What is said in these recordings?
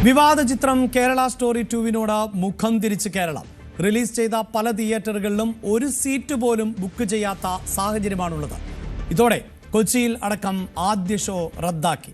വിവാദ ചിത്രം കേരള സ്റ്റോറി 2വിനോട് മുഖം തിരിച്ച് കേരളം. റിലീസ് ചെയ്ത പല തിയേറ്ററുകളിലും ഒരു സീറ്റ് പോലും ബുക്ക് ചെയ്യാത്ത സാഹചര്യമാണുള്ളത്. ഇതോടെ കൊച്ചിയിൽ അടക്കം ആദ്യ ഷോ റദ്ദാക്കി.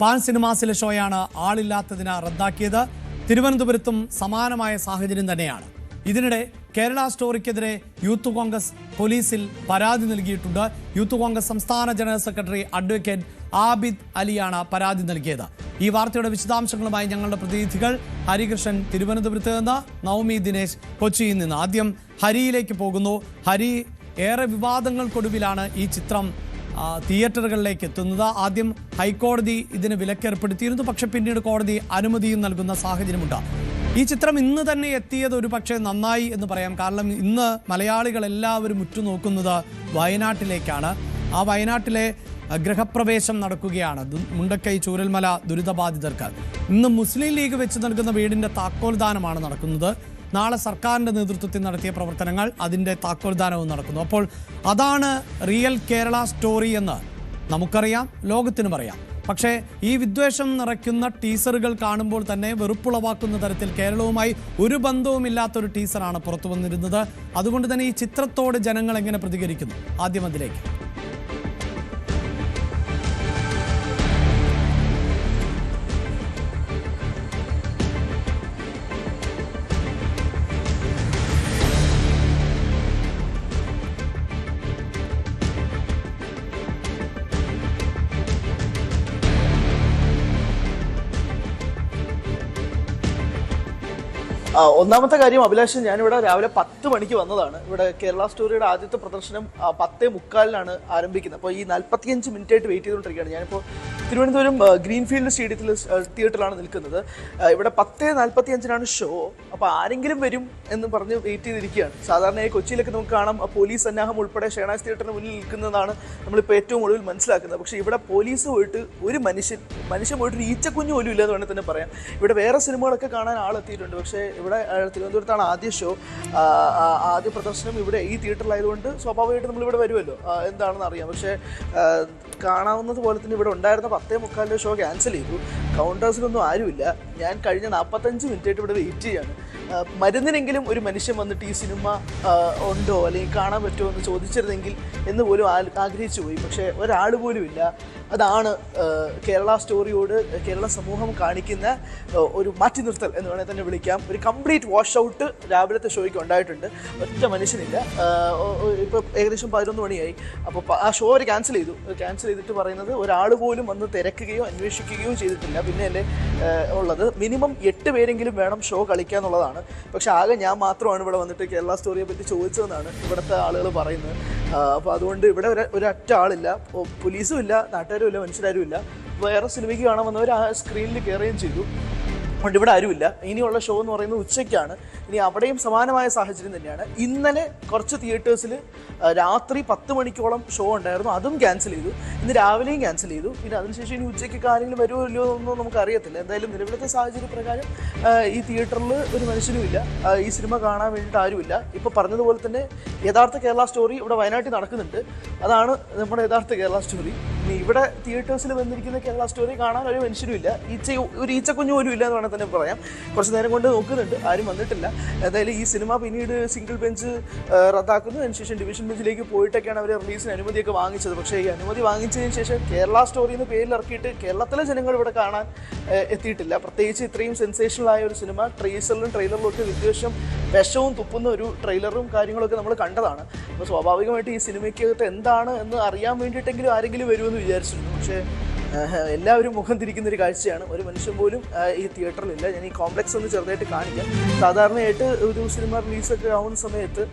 പാൻ സിനിമാസിലെ ഷോയാണ് ആളില്ലാത്തതിന് റദ്ദാക്കിയത്. തിരുവനന്തപുരത്തും സമാനമായ സാഹചര്യം തന്നെയാണ്. ഇതിനിടെ കേരള സ്റ്റോറിക്കെതിരെ യൂത്ത് കോൺഗ്രസ് പോലീസിൽ പരാതി നൽകിയിട്ടുണ്ട്. യൂത്ത് കോൺഗ്രസ് സംസ്ഥാന ജനറൽ സെക്രട്ടറി അഡ്വക്കേറ്റ് ആബിദ് അലിയാണ് പരാതി നൽകിയത്. ഈ വാർത്തയുടെ വിശദാംശങ്ങളുമായി ഞങ്ങളുടെ പ്രതിനിധികൾ ഹരികൃഷ്ണൻ തിരുവനന്തപുരത്ത് നിന്ന്, നവമി ദിനേശ് കൊച്ചിയിൽ നിന്ന്. ആദ്യം ഹരിയിലേക്ക് പോകുന്നു. ഹരി, ഏറെ വിവാദങ്ങൾക്കൊടുവിലാണ് ഈ ചിത്രം തിയേറ്ററുകളിലേക്ക് എത്തുന്നത്. ആദ്യം ഹൈക്കോടതി ഇതിന് വിലക്കേർപ്പെടുത്തിയിരുന്നു, പക്ഷെ പിന്നീട് കോടതി അനുമതിയും നൽകുന്ന സാഹചര്യമുണ്ട്. ഈ ചിത്രം ഇന്ന് തന്നെ എത്തിയത് ഒരു പക്ഷേ നന്നായി എന്ന് പറയാം. കാരണം ഇന്ന് മലയാളികൾ എല്ലാവരും ഉറ്റുനോക്കുന്നത് വയനാട്ടിലേക്കാണ്. ആ വയനാട്ടിലെ ഗൃഹപ്രവേശം നടക്കുകയാണ് മുണ്ടക്കൈ ചൂരൽമല ദുരിതബാധിതർക്ക്. ഇന്ന് മുസ്ലിം ലീഗ് വെച്ച് നൽകുന്ന വീടിൻ്റെ താക്കോൽദാനമാണ് നടക്കുന്നത്. നാളെ സർക്കാരിൻ്റെ നേതൃത്വത്തിൽ നടത്തിയ പ്രവർത്തനങ്ങൾ, അതിൻ്റെ താക്കോൽദാനവും നടക്കുന്നു. അപ്പോൾ അതാണ് റിയൽ കേരള സ്റ്റോറി എന്ന് നമുക്കറിയാം, ലോകത്തിനും അറിയാം. പക്ഷേ ഈ വിദ്വേഷം നിറയ്ക്കുന്ന ടീസറുകൾ കാണുമ്പോൾ തന്നെ വെറുപ്പുളവാക്കുന്ന തരത്തിൽ കേരളവുമായി ഒരു ബന്ധവുമില്ലാത്തൊരു ടീസറാണ് പുറത്തു വന്നിരുന്നത്. അതുകൊണ്ട് തന്നെ ഈ ചിത്രത്തോട് ജനങ്ങൾ എങ്ങനെ പ്രതികരിക്കുന്നു? ആദ്യം അതിലേക്ക്. ഒന്നാമത്തെ കാര്യം, അഭിലാഷൻ, ഞാനിവിടെ രാവിലെ 10 മണിക്ക് വന്നതാണ്. ഇവിടെ കേരള സ്റ്റോറിയുടെ ആദ്യത്തെ പ്രദർശനം 10:45 ആരംഭിക്കുന്നത്. അപ്പോൾ ഈ 45 മിനിറ്റായിട്ട് വെയിറ്റ് ചെയ്തുകൊണ്ടിരിക്കുകയാണ്. ഞാനിപ്പോൾ തിരുവനന്തപുരം ഗ്രീൻഫീൽഡ് സ്റ്റേഡിയത്തിൽ തിയേറ്ററിലാണ് നിൽക്കുന്നത്. ഇവിടെ 10:45 ഷോ. അപ്പോൾ ആരെങ്കിലും വരും എന്ന് പറഞ്ഞ് വെയിറ്റ് ചെയ്തിരിക്കുകയാണ്. സാധാരണയായി കൊച്ചിയിലൊക്കെ നമുക്ക് കാണാം, പോലീസ് സന്നാഹം ഉൾപ്പെടെ ഷേണാസ് തിയേറ്ററിന് മുന്നിൽ നിൽക്കുന്നതാണ് നമ്മളിപ്പോൾ ഏറ്റവും ഒടുവിൽ മനസ്സിലാക്കുന്നത്. പക്ഷേ ഇവിടെ പോലീസ് പോയിട്ട് ഒരു മനുഷ്യൻ പോയിട്ട് ഒരു ഈച്ചക്കുഞ്ഞു പോലും ഇല്ലെന്ന് വേണമെങ്കിൽ തന്നെ പറയാം. ഇവിടെ വേറെ സിനിമകളൊക്കെ കാണാൻ ആളെത്തിയിട്ടുണ്ട്. പക്ഷേ ഇവിടെ തിരുവനന്തപുരത്താണ് ആദ്യ ഷോ, ആദ്യ പ്രദർശനം ഇവിടെ ഈ തിയേറ്ററിലായതുകൊണ്ട് സ്വാഭാവികമായിട്ട് നമ്മളിവിടെ വരുമല്ലോ, എന്താണെന്ന് അറിയാം. പക്ഷേ കാണാവുന്നത് പോലെ തന്നെ ഇവിടെ ഉണ്ടായിരുന്ന 10:45 ഷോ ക്യാൻസൽ ചെയ്തു. കൗണ്ടേഴ്സിലൊന്നും ആരുമില്ല. ഞാൻ കഴിഞ്ഞ 45 മിനിറ്റായിട്ട് ഇവിടെ വെയിറ്റ് ചെയ്യാണ്. മരുന്നിനെങ്കിലും ഒരു മനുഷ്യൻ വന്നിട്ട് ഈ സിനിമ ഉണ്ടോ അല്ലെങ്കിൽ കാണാൻ പറ്റുമോ എന്ന് ചോദിച്ചിരുന്നെങ്കിൽ എന്ന് പോലും ആഗ്രഹിച്ചു പോയി. പക്ഷേ ഒരാൾ പോലും ഇല്ല. അതാണ് കേരള സ്റ്റോറിയോട് കേരള സമൂഹം കാണിക്കുന്ന ഒരു മാറ്റി നിർത്തൽ എന്ന് വേണമെങ്കിൽ തന്നെ വിളിക്കാം. ഒരു കംപ്ലീറ്റ് വാഷ് ഔട്ട് രാവിലത്തെ ഷോയ്ക്ക് ഉണ്ടായിട്ടുണ്ട്. ഒറ്റ മനുഷ്യനില്ല. ഇപ്പോൾ ഏകദേശം 11 മണിയായി. അപ്പോൾ ആ ഷോ അവർ ക്യാൻസൽ ചെയ്തിട്ട് പറയുന്നത് ഒരാൾ പോലും വന്ന് തിരക്കുകയോ അന്വേഷിക്കുകയോ ചെയ്തിട്ടില്ല. പിന്നെ അല്ലേ ഉള്ളത് മിനിമം 8 പേരെങ്കിലും വേണം ഷോ കളിക്കുക എന്നുള്ളതാണ്. പക്ഷെ ആകെ ഞാൻ മാത്രമാണ് ഇവിടെ വന്നിട്ട് കേരള സ്റ്റോറിയെ പറ്റി ചോദിച്ചതെന്നാണ് ഇവിടുത്തെ ആളുകൾ പറയുന്നത്. അപ്പോൾ അതുകൊണ്ട് ഇവിടെ ഒരൊറ്റ ആളില്ല, പോലീസും ഇല്ല, നാട്ടുകാരും ഇല്ല, മനുഷ്യരാരും ഇല്ല. വേറെ സിനിമയ്ക്ക് കാണാൻ വന്നവർ ആ സ്ക്രീനിൽ കയറുകയും ചെയ്തു. അതുകൊണ്ട് ഇവിടെ ആരുമില്ല. ഇനിയുള്ള ഷോ എന്ന് പറയുന്നത് ഉച്ചയ്ക്കാണ്. ഇനി അവിടെയും സമാനമായ സാഹചര്യം തന്നെയാണ്. ഇന്നലെ കുറച്ച് തിയേറ്റേഴ്സിൽ രാത്രി 10 മണിക്കോളം ഷോ ഉണ്ടായിരുന്നു, അതും ക്യാൻസൽ ചെയ്തു. ഇന്ന് രാവിലെയും ക്യാൻസൽ ചെയ്തു. പിന്നെ അതിനുശേഷം ഇനി ഉച്ചയ്ക്ക് ആരെങ്കിലും വരുമോ ഇല്ലയോ എന്നൊന്നും നമുക്കറിയത്തില്ല. എന്തായാലും നിലവിലത്തെ സാഹചര്യ പ്രകാരം ഈ തിയേറ്ററിൽ ഒരു മനുഷ്യനും ഇല്ല, ഈ സിനിമ കാണാൻ വേണ്ടിയിട്ട് ആരുമില്ല. ഇപ്പോൾ പറഞ്ഞതുപോലെ തന്നെ യഥാർത്ഥ കേരള സ്റ്റോറി ഇവിടെ വയനാട്ടിൽ നടക്കുന്നുണ്ട്. അതാണ് നമ്മുടെ യഥാർത്ഥ കേരള സ്റ്റോറി. ഇനി ഇവിടെ തിയേറ്റേഴ്സിൽ വന്നിരിക്കുന്ന കേരള സ്റ്റോറി കാണാൻ ഒരു മനുഷ്യനും ഇല്ല. ഒരു ഈച്ചക്കുഞ്ഞു പോലും ഇല്ല എന്ന് വേണമെങ്കിൽ തന്നെ പറയാം. കുറച്ച് നേരം കൊണ്ട് നോക്കുന്നുണ്ട്, ആരും വന്നിട്ടില്ല. എന്തായാലും ഈ സിനിമ പിന്നീട് സിംഗിൾ ബെഞ്ച് റദ്ദാക്കുന്നു. അതിനുശേഷം ഡിവിഷൻ ബെഞ്ചിലേക്ക് പോയിട്ടൊക്കെയാണ് അവർ റിലീസിന് അനുമതിയൊക്കെ വാങ്ങിച്ചത്. പക്ഷേ ഈ അനുമതി വാങ്ങിച്ചതിന് ശേഷം കേരള സ്റ്റോറി എന്ന് പേരിൽ ഇറക്കിയിട്ട് കേരളത്തിലെ ജനങ്ങൾ ഇവിടെ കാണാൻ എത്തിയിട്ടില്ല. പ്രത്യേകിച്ച് ഇത്രയും സെൻസേഷണലായ ഒരു സിനിമ, ട്രെയിലറിലും ഒക്കെ വിദ്വേഷം വിഷവും തുപ്പുന്ന ഒരു ട്രെയിലറും കാര്യങ്ങളൊക്കെ നമ്മൾ കണ്ടതാണ്. അപ്പോൾ സ്വാഭാവികമായിട്ട് ഈ സിനിമയ്ക്കകത്ത് എന്താണ് എന്ന് അറിയാൻ വേണ്ടിയിട്ടെങ്കിലും ആരെങ്കിലും വരുമെന്ന് വിചാരിച്ചിരുന്നു. പക്ഷേ എല്ലാവരും മുഖം തിരിക്കുന്ന ഒരു കാഴ്ചയാണ്. ഒരു മനുഷ്യൻ പോലും ഈ തിയേറ്ററിലില്ല. ഞാൻ ഈ കോംപ്ലക്സ് ഒന്ന് ചെറുതായിട്ട് കാണിക്കാം. സാധാരണയായിട്ട് ഒരു സിനിമ റിലീസൊക്കെ ആവുന്ന സമയത്ത്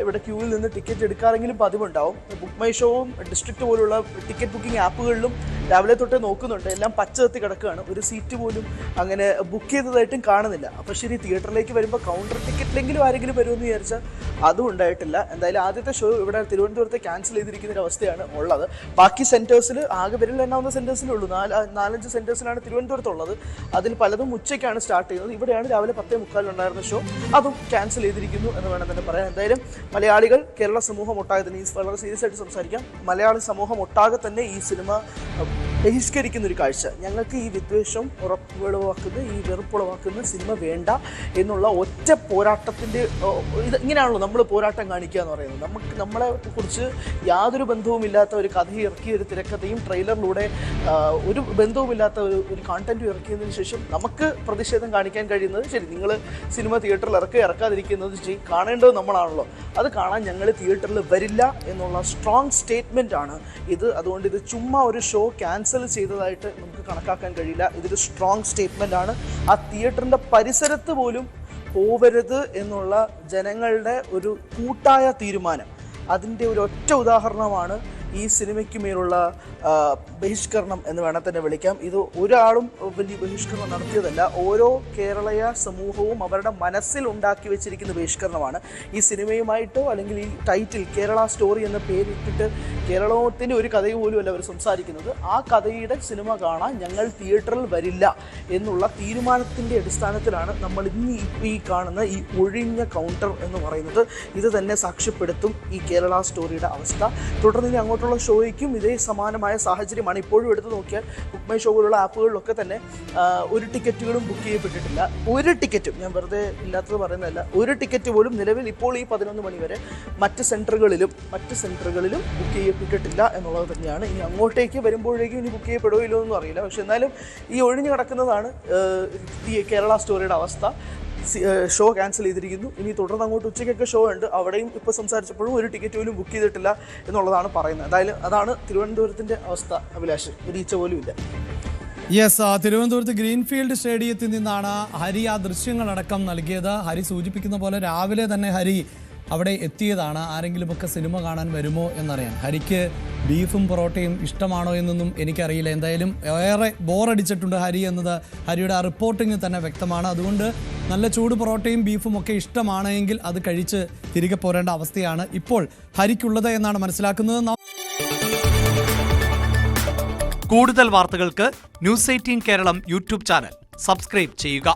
ഇവിടെ ക്യൂവിൽ നിന്ന് ടിക്കറ്റ് എടുക്കാറെങ്കിലും പതിവുണ്ടാവും. ബുക്ക് മൈ ഷോവും ഡിസ്ട്രിക്റ്റ് പോലുള്ള ടിക്കറ്റ് ബുക്കിംഗ് ആപ്പുകളിലും രാവിലെ തൊട്ടേ നോക്കുന്നുണ്ട്. എല്ലാം പച്ച കത്തി കിടക്കുകയാണ്. ഒരു സീറ്റ് പോലും അങ്ങനെ ബുക്ക് ചെയ്തതായിട്ടും കാണുന്നില്ല. അപ്പോൾ ശരി, തിയേറ്ററിലേക്ക് വരുമ്പോൾ കൗണ്ടർ ടിക്കറ്റിലെങ്കിലും ആരെങ്കിലും വരുമെന്ന് വിചാരിച്ചാൽ അതും ഉണ്ടായിട്ടില്ല. എന്തായാലും ആദ്യത്തെ ഷോ ഇവിടെ തിരുവനന്തപുരത്ത് ക്യാൻസൽ ചെയ്തിരിക്കുന്ന ഒരു അവസ്ഥയാണ് ഉള്ളത്. ബാക്കി സെൻറ്റേഴ്സിൽ ആകെ വിരലിലെണ്ണാവുന്ന സെൻറ്റേഴ്സിലുള്ളൂ. 4-5 സെൻറ്റേഴ്സിലാണ് തിരുവനന്തപുരത്തുള്ളത്. അതിൽ പലതും ഉച്ചയ്ക്കാണ് സ്റ്റാർട്ട് ചെയ്യുന്നത്. ഇവിടെയാണ് രാവിലെ 10:45 ഷോ. അതും ക്യാൻസൽ ചെയ്തിരിക്കുന്നു എന്ന് വേണം തന്നെ പറയാം. എന്തായാലും മലയാളികൾ, കേരള സമൂഹം ഒട്ടാകെ തന്നെ, ഈ വളരെ സീരിയസ് ആയിട്ട് സംസാരിക്കാം, മലയാളി സമൂഹം ഒട്ടാകെ തന്നെ ഈ സിനിമ ബഹിഷ്കരിക്കുന്ന ഒരു കാഴ്ച. ഞങ്ങൾക്ക് ഈ വിദ്വേഷം ഉളവാക്കുന്ന, ഈ വെറുപ്പുളവാക്കുന്ന സിനിമ വേണ്ട എന്നുള്ള ഒറ്റ പോരാട്ടത്തിൻ്റെ ഇങ്ങനെയാണല്ലോ നമ്മൾ പോരാട്ടം കാണിക്കുക എന്ന് പറയുന്നത്. നമ്മളെ കുറിച്ച് യാതൊരു ബന്ധവുമില്ലാത്ത ഒരു കഥ ഇറക്കിയ ഒരു തിരക്കഥയും ട്രെയിലറിലൂടെ ഒരു ബന്ധവുമില്ലാത്ത ഒരു കണ്ടന്റും ഇറക്കിയതിന് ശേഷം നമുക്ക് പ്രതിഷേധം കാണിക്കാൻ കഴിയുന്നത്, ശരി, നിങ്ങൾ സിനിമ തിയേറ്ററിൽ ഇറക്കാതിരിക്കുന്നത് കാണേണ്ടത് നമ്മളാണല്ലോ, അത് കാണാൻ ഞങ്ങൾ തിയേറ്ററിൽ വരില്ല എന്നുള്ള സ്ട്രോങ് സ്റ്റേറ്റ്മെൻ്റ് ആണ് ഇത്. അതുകൊണ്ട് ഇത് ചുമ്മാ ഒരു ഷോ ക്യാൻസൽ ചെയ്തതായിട്ട് നമുക്ക് കണക്കാക്കാൻ കഴിയില്ല. ഇതൊരു സ്ട്രോങ് സ്റ്റേറ്റ്മെൻ്റ് ആണ്. ആ തിയേറ്ററിൻ്റെ പരിസരത്ത് പോലും പോവരുത് എന്നുള്ള ജനങ്ങളുടെ ഒരു കൂട്ടായ തീരുമാനം, അതിൻ്റെ ഒരു ഒറ്റ ഉദാഹരണമാണ് ഈ സിനിമയ്ക്ക് മേലുള്ള ബഹിഷ്കരണം എന്ന് വേണം തന്നെ വിളിക്കാം. ഇത് ഒരാളും വലിയ ബഹിഷ്കരണം നടത്തിയതല്ല, ഓരോ കേരളീയ സമൂഹവും അവരുടെ മനസ്സിൽ ഉണ്ടാക്കി വെച്ചിരിക്കുന്ന ബഹിഷ്കരണമാണ്. ഈ സിനിമയുമായിട്ടോ അല്ലെങ്കിൽ ഈ ടൈറ്റിൽ കേരള സ്റ്റോറി എന്ന പേരിട്ടിട്ട് കേരളത്തിൻ്റെ ഒരു കഥ പോലും അല്ല അവർ സംസാരിക്കുന്നത്. ആ കഥയുടെ സിനിമ കാണാൻ ഞങ്ങൾ തിയേറ്ററിൽ വരില്ല എന്നുള്ള തീരുമാനത്തിൻ്റെ അടിസ്ഥാനത്തിലാണ് നമ്മൾ ഇന്ന് ഈ കാണുന്ന ഈ ഒഴിഞ്ഞ കൗണ്ടർ എന്ന് പറയുന്നത്. ഇത് തന്നെ സാക്ഷ്യപ്പെടുത്തും ഈ കേരള സ്റ്റോറിയുടെ അവസ്ഥ. തുടർന്ന് ഇനി അങ്ങോട്ടുള്ള ഷോയ്ക്കും ഇതേ സമാനമായ സാഹചര്യമാണ്. ഇപ്പോഴും എടുത്തു നോക്കിയാൽ ബുക്ക് മൈ ഷോ പോലുള്ള ആപ്പുകളിലൊക്കെ തന്നെ ഒരു ടിക്കറ്റുകളും ബുക്ക് ചെയ്യപ്പെട്ടിട്ടില്ല. ഒരു ടിക്കറ്റും, ഞാൻ വെറുതെ ഇല്ലാത്തത് പറയുന്നതല്ല, ഒരു ടിക്കറ്റ് പോലും നിലവിൽ ഇപ്പോൾ ഈ 11 മണി വരെ മറ്റ് സെൻറ്ററുകളിലും ബുക്ക് ചെയ്യപ്പെട്ടിട്ടില്ല എന്നുള്ളത് തന്നെയാണ്. ഇനി അങ്ങോട്ടേക്ക് വരുമ്പോഴേക്കും ഇനി ബുക്ക് ചെയ്യപ്പെടുകയില്ലോ എന്നൊന്നും അറിയില്ല. പക്ഷെ എന്നാലും ഈ ഒഴിഞ്ഞു കിടക്കുന്നതാണ് ഈ കേരള സ്റ്റോറിയുടെ അവസ്ഥ. ഷോ ക്യാൻസൽ ചെയ്തിരിക്കുന്നു. ഇനി തുടർന്ന് അങ്ങോട്ട് ഉച്ചയ്ക്കൊക്കെ ഷോ ഉണ്ട്. അവിടെയും ഇപ്പോൾ സംസാരിച്ചപ്പോഴും ഒരു ടിക്കറ്റ് പോലും ബുക്ക് ചെയ്തിട്ടില്ല എന്നുള്ളതാണ് പറയുന്നത്. എന്തായാലും അതാണ് തിരുവനന്തപുരത്തിൻ്റെ അവസ്ഥ. അഭിലാഷ്, ഒരു ഈച്ച പോലും ഇല്ല. യെസ്, തിരുവനന്തപുരത്ത് ഗ്രീൻഫീൽഡ് സ്റ്റേഡിയത്തിൽ നിന്നാണ് ഹരി ആ ദൃശ്യങ്ങളടക്കം നൽകിയത്. ഹരി സൂചിപ്പിക്കുന്ന പോലെ രാവിലെ തന്നെ ഹരി അവിടെ എത്തിയതാണ്. ആരെങ്കിലുമൊക്കെ സിനിമ കാണാൻ വരുമോ എന്നറിയാൻ. ഹരിക്ക് ബീഫും പൊറോട്ടയും ഇഷ്ടമാണോ എന്നൊന്നും എനിക്കറിയില്ല. എന്തായാലും ഏറെ ബോറടിച്ചിട്ടുണ്ട് ഹരി എന്നത് ഹരിയുടെ ആ റിപ്പോർട്ടിങ്ങിൽ തന്നെ വ്യക്തമാണ്. അതുകൊണ്ട് നല്ല ചൂട് പൊറോട്ടയും ബീഫും ഒക്കെ ഇഷ്ടമാണെങ്കിൽ അത് കഴിച്ച് തിരികെ പോരേണ്ട അവസ്ഥയാണ് ഇപ്പോൾ ഹരിക്കുള്ളത് എന്നാണ് മനസ്സിലാക്കുന്നത്. കൂടുതൽ വാർത്തകൾക്ക് News 18 Keralam YouTube channel subscribe ചെയ്യുക.